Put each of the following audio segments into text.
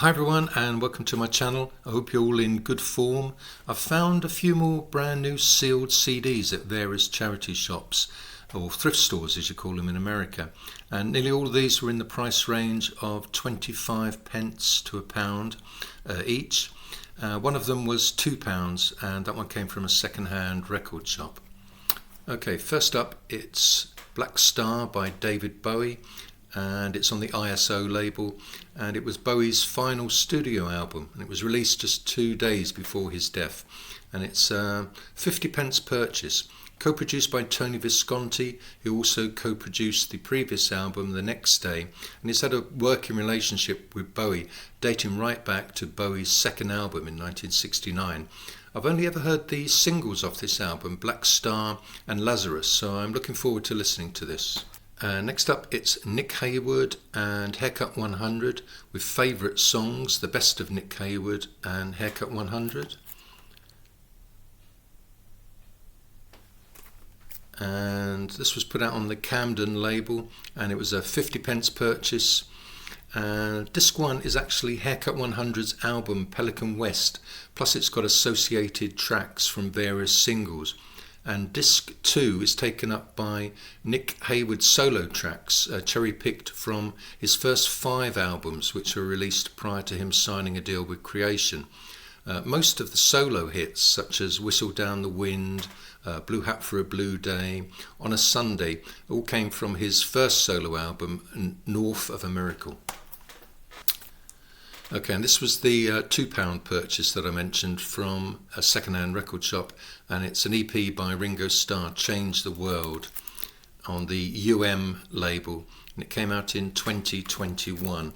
Hi everyone and welcome to my channel. I hope you're all in good form. I've found a few more brand new sealed CDs at various charity shops, or thrift stores as you call them in America, and nearly all of these were in the price range of 25 pence to £1 each. One of them was £2 and that one came from a second-hand record shop. Okay, first up it's Blackstar by David Bowie, and it's on the ISO label, and it was Bowie's final studio album, and it was released just 2 days before his death, and it's 50 pence purchase, co-produced by Tony Visconti, who also co-produced the previous album The Next Day, and he's had a working relationship with Bowie dating right back to Bowie's second album in 1969. I've only ever heard the singles off this album, Blackstar and Lazarus, so I'm looking forward to listening to this. Next up it's Nick Heyward and Haircut 100 with favourite songs, the best of Nick Heyward and Haircut 100. And this was put out on the Camden label and it was a 50 pence purchase. Disc 1 is actually Haircut 100's album Pelican West, plus it's got associated tracks from various singles. And disc 2 is taken up by Nick Heyward's solo tracks, cherry-picked from his first 5 albums, which were released prior to him signing a deal with Creation. Most of the solo hits, such as Whistle Down the Wind, Blue Hat for a Blue Day, On a Sunday, all came from his first solo album, North of a Miracle. Okay, and this was the £2 purchase that I mentioned from a second-hand record shop, and it's an EP by Ringo Starr, Change the World, on the label, and it came out in 2021,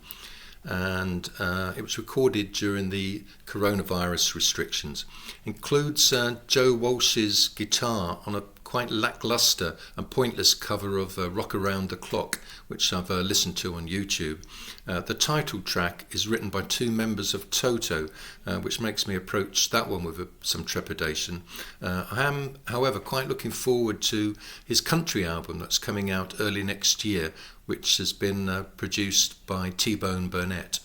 and it was recorded during the coronavirus restrictions. Includes Joe Walsh's guitar on a quite lackluster and pointless cover of Rock Around the Clock, which I've listened to on YouTube. The title track is written by 2 members of Toto, which makes me approach that one with some trepidation. I am, however, quite looking forward to his country album that's coming out early next year, which has been produced by T-Bone Burnett.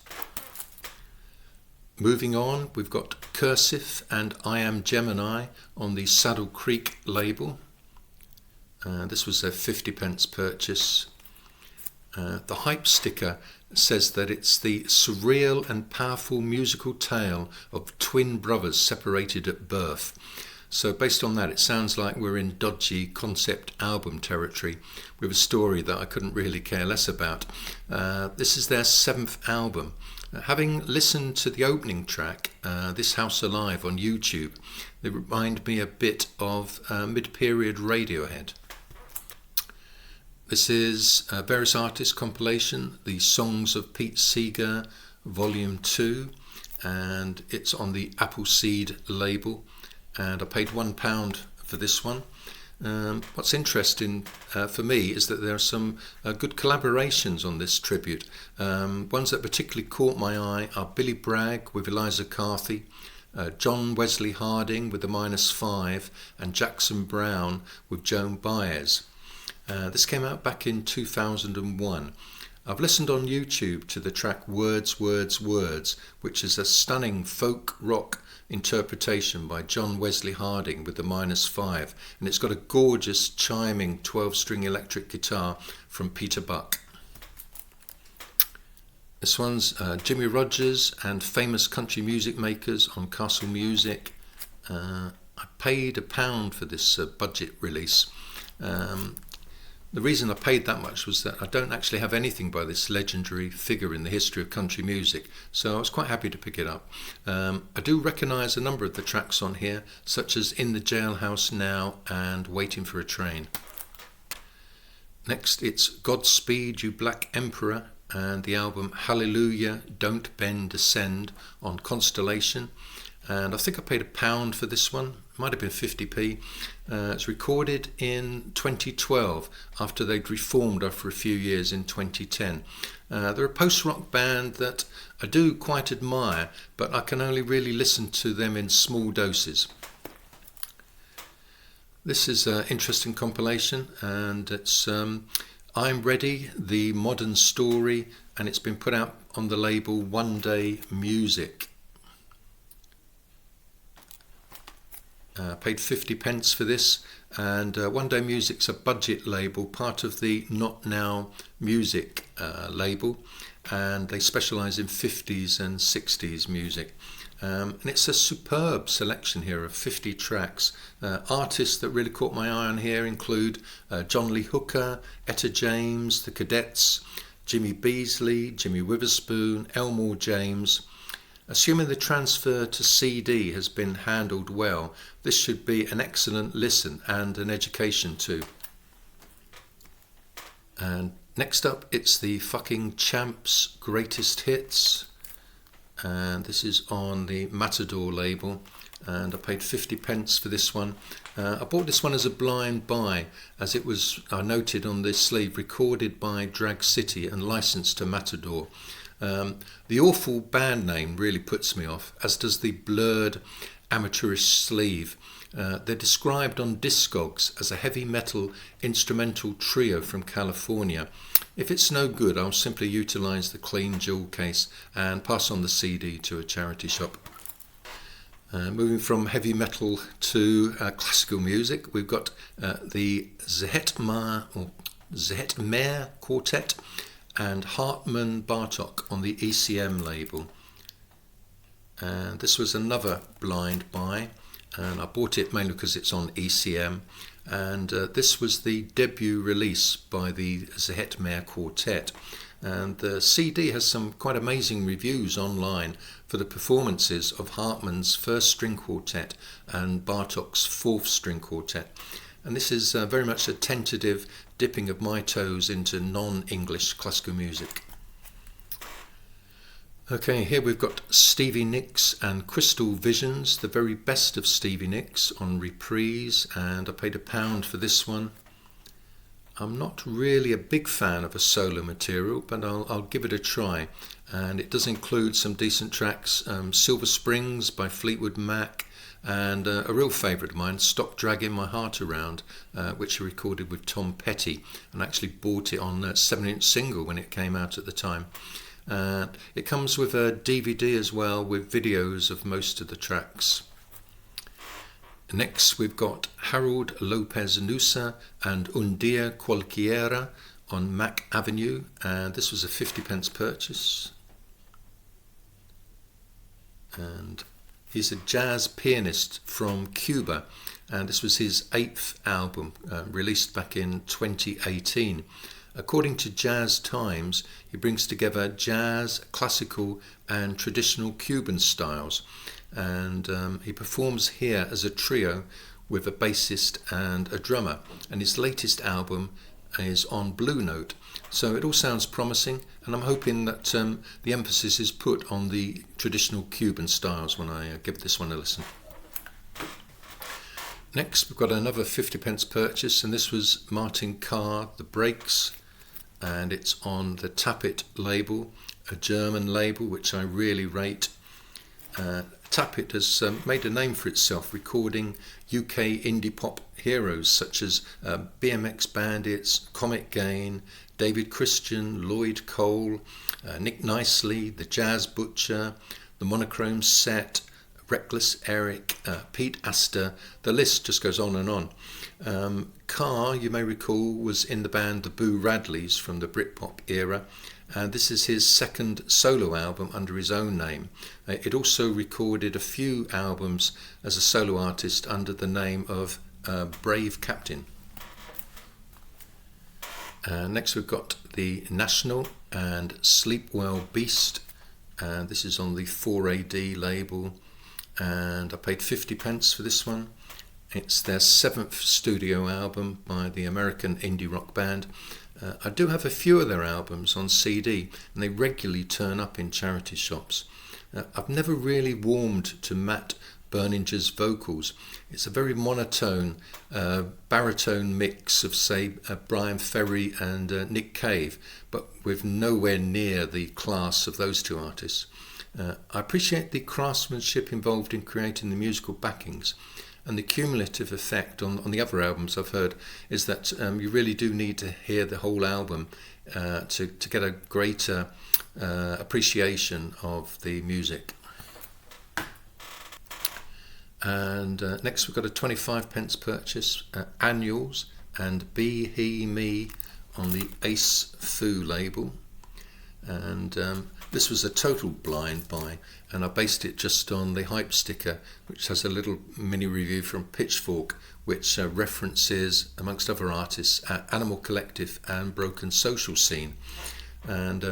Moving on, we've got CURSIVE and I Am Gemini on the Saddle Creek label. This was a 50 pence purchase. The hype sticker says that it's the surreal and powerful musical tale of twin brothers separated at birth. So based on that, it sounds like we're in dodgy concept album territory with a story that I couldn't really care less about. This is their 7th album. Having listened to the opening track, This House Alive, on YouTube, they remind me a bit of mid-period Radiohead. This is a various artists compilation, The Songs of Pete Seeger, Volume 2, and it's on the Appleseed label, and I paid £1 for this one. What's interesting for me is that there are some good collaborations on this tribute. Ones that particularly caught my eye are Billy Bragg with Eliza Carthy, John Wesley Harding with the -5, and Jackson Browne with Joan Baez. This came out back in 2001. I've listened on YouTube to the track Words, Words, Words, which is a stunning folk rock interpretation by John Wesley Harding with the -5, and it's got a gorgeous chiming 12-string electric guitar from Peter Buck. This one's Jimmie Rodgers and Famous Country Music Makers on Castle Music. I paid £1 for this budget release. The reason I paid that much was that I don't actually have anything by this legendary figure in the history of country music, so I was quite happy to pick it up. I do recognise a number of the tracks on here, such as In the Jailhouse Now and Waiting for a Train. Next it's Godspeed You Black Emperor and the album Hallelujah, Don't Bend, Descend on Constellation. And I think I paid £1 for this one. It might have been 50p. It's recorded in 2012 after they'd reformed after a few years in 2010. They're a post-rock band that I do quite admire, but I can only really listen to them in small doses. This is an interesting compilation, and it's I'm Ready, The Modern Story and it's been put out on the label One Day Music. Paid 50p for this, and One Day Music's a budget label, part of the Not Now Music label, and they specialise in 50s and 60s music. And it's a superb selection here of 50 tracks. Artists that really caught my eye on here include John Lee Hooker, Etta James, The Cadets, Jimmy Beasley, Jimmy Witherspoon, Elmore James. Assuming the transfer to CD has been handled well, this should be an excellent listen and an education too. And next up, it's the fucking Champs Greatest Hits, and this is on the Matador label, and I paid 50p for this one. I bought this one as a blind buy, as it was, I noted on this sleeve, recorded by Drag City and licensed to Matador. The awful band name really puts me off, as does the blurred amateurish sleeve. They're described on Discogs as a heavy metal instrumental trio from California. If it's no good, I'll simply utilise the clean jewel case and pass on the CD to a charity shop. Moving from heavy metal to classical music, we've got the Zehetmer Quartet and Hartman Bartok on the ECM label. And this was another blind buy, and I bought it mainly because it's on ECM, and this was the debut release by the Zehetmer Quartet, and the CD has some quite amazing reviews online for the performances of Hartman's first string quartet and Bartok's fourth string quartet. And this is very much a tentative dipping of my toes into non-English classical music. Okay, here we've got Stevie Nicks and Crystal Visions, the very best of Stevie Nicks on Reprise, and I paid £1 for this one. I'm not really a big fan of a solo material, but I'll give it a try, and it does include some decent tracks, Silver Springs by Fleetwood Mac, and a real favourite of mine, Stop Dragging My Heart Around, which I recorded with Tom Petty, and actually bought it on a 7-inch single when it came out at the time. It comes with a DVD as well, with videos of most of the tracks. Next we've got Harold Lopez NUSSA and Un Dia Cualquiera on Mack Avenue, and this was a 50p purchase. And he's a jazz pianist from Cuba, and this was his 8th album, released back in 2018. According to Jazz Times, he brings together jazz, classical and traditional Cuban styles, and he performs here as a trio with a bassist and a drummer, and his latest album is on Blue Note. So it all sounds promising, and I'm hoping that the emphasis is put on the traditional Cuban styles when I give this one a listen. Next we've got another 50p purchase, and this was Martin CARR, The Breaks, and it's on the Tapete label, a German label which I really rate. Tapete has made a name for itself, recording UK indie pop heroes such as BMX Bandits, Comic Gain, David Christian, Lloyd Cole, Nick Nicely, The Jazz Butcher, The Monochrome Set, Reckless Eric, Pete Astor. The list just goes on and on. CARR, you may recall, was in the band The Boo Radleys from the Britpop era, and this is his second solo album under his own name. It also recorded a few albums as a solo artist under the name of Brave Captain. Next we've got The National and Sleep Well Beast, and this is on the 4AD label, and I paid 50p for this one. It's their 7th studio album by the American indie rock band. I do have a few of their albums on CD, and they regularly turn up in charity shops. I've never really warmed to Matt Berninger's vocals. It's a very monotone baritone mix of, say, Brian Ferry and Nick Cave, but with nowhere near the class of those two artists. I appreciate the craftsmanship involved in creating the musical backings, and the cumulative effect on the other albums I've heard is that you really do need to hear the whole album to get a greater appreciation of the music. And next we've got a 25p purchase, Annuals and Be He Me on the Ace Foo label. And this was a total blind buy, and I based it just on the hype sticker, which has a little mini review from Pitchfork, which references, amongst other artists, Animal Collective and Broken Social Scene. And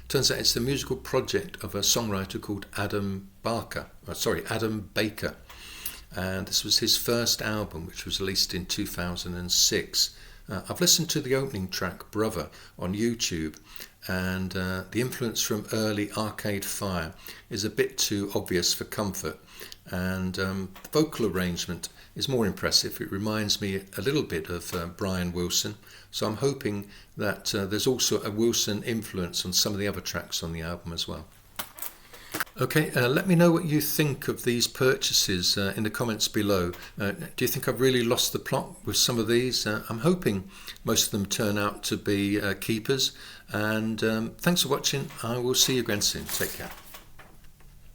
turns out it's the musical project of a songwriter called Adam Baker. And this was his first album, which was released in 2006. I've listened to the opening track, Brother, on YouTube, and the influence from early Arcade Fire is a bit too obvious for comfort, and the vocal arrangement is more impressive. It reminds me a little bit of Brian Wilson, so I'm hoping that there's also a Wilson influence on some of the other tracks on the album as well. Okay, let me know what you think of these purchases in the comments below. Do you think I've really lost the plot with some of these? I'm hoping most of them turn out to be keepers. And thanks for watching. I will see you again soon. Take care.